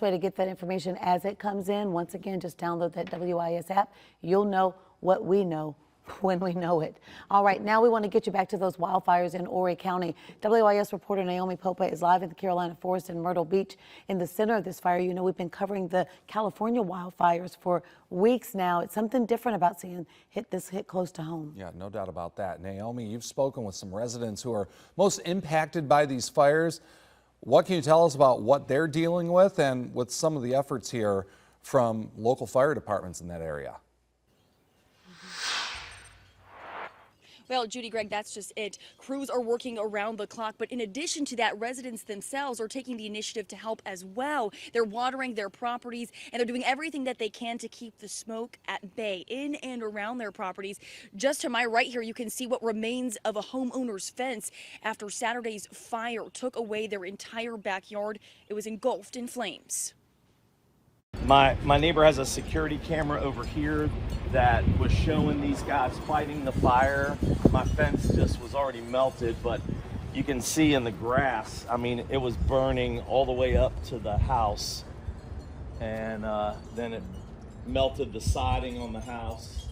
Way to get that information as it comes in. Once again, just download that WIS app. You'll know what we know when we know it. All right, now we want to get you back to those wildfires in Horry County. WIS reporter Naomi Popa is live in the Carolina Forest in Myrtle Beach in the center of this fire. You know, we've been covering the California wildfires for weeks now. It's something different about seeing hit close to home. Yeah, no doubt about that. Naomi, you've spoken with some residents who are most impacted by these fires. What can you tell us about what they're dealing with and with some of the efforts here from local fire departments in that area? Well, Judy, Greg, that's just it. Crews are working around the clock, but in addition to that, residents themselves are taking the initiative to help as well. They're watering their properties, and they're doing everything that they can to keep the smoke at bay in and around their properties. Just to my right here, you can see what remains of a homeowner's fence after Saturday's fire took away their entire backyard. It was engulfed in flames. My neighbor has a security camera over here that was showing these guys fighting the fire. My fence just was already melted, but you can see in the grass, I mean, it was burning all the way up to the house, and then it melted the siding on the house.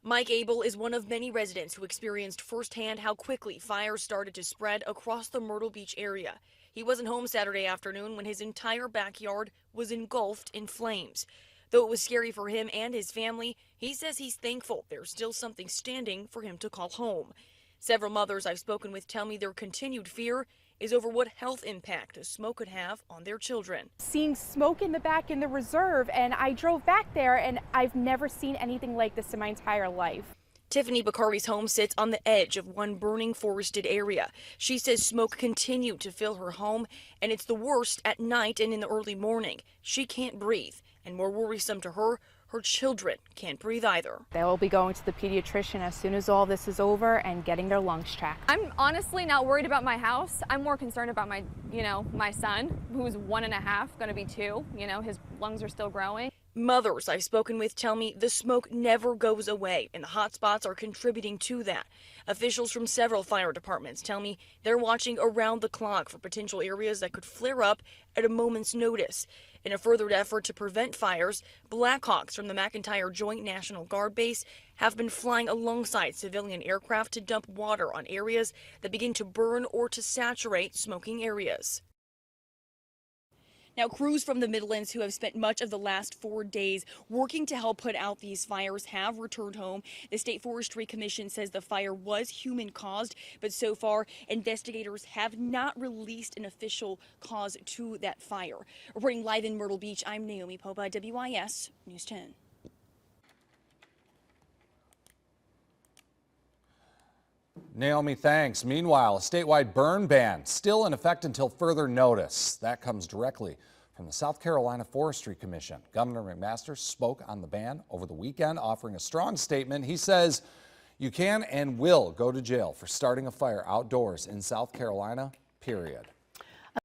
Mike Abel is one of many residents who experienced firsthand how quickly fires started to spread across the Myrtle Beach area. He wasn't home Saturday afternoon when his entire backyard was engulfed in flames. Though it was scary for him and his family, he says he's thankful there's still something standing for him to call home. Several mothers I've spoken with tell me their continued fear is over what health impact the smoke could have on their children. Seeing smoke in the back in the reserve, and I drove back there, and I've never seen anything like this in my entire life. Tiffany Bakari's home sits on the edge of one burning forested area. She says smoke continued to fill her home, and it's the worst at night and in the early morning. She can't breathe, and more worrisome to her, her children can't breathe either. They will be going to the pediatrician as soon as all this is over and getting their lungs checked. I'm honestly not worried about my house. I'm more concerned about my son, who's 1.5, going to be 2. His lungs are still growing. Mothers I've spoken with tell me the smoke never goes away, and the hot spots are contributing to that. Officials from several fire departments tell me they're watching around the clock for potential areas that could flare up at a moment's notice. In a further effort to prevent fires, Blackhawks from the McIntyre Joint National Guard Base have been flying alongside civilian aircraft to dump water on areas that begin to burn or to saturate smoking areas. Now, crews from the Midlands who have spent much of the last 4 days working to help put out these fires have returned home. The State Forestry Commission says the fire was human-caused, but so far, investigators have not released an official cause to that fire. Reporting live in Myrtle Beach, I'm Naomi Popa, WIS News 10. Naomi, thanks. Meanwhile, a statewide burn ban still in effect until further notice. That comes directly from the South Carolina Forestry Commission. Governor McMaster spoke on the ban over the weekend, offering a strong statement. He says you can and will go to jail for starting a fire outdoors in South Carolina, period.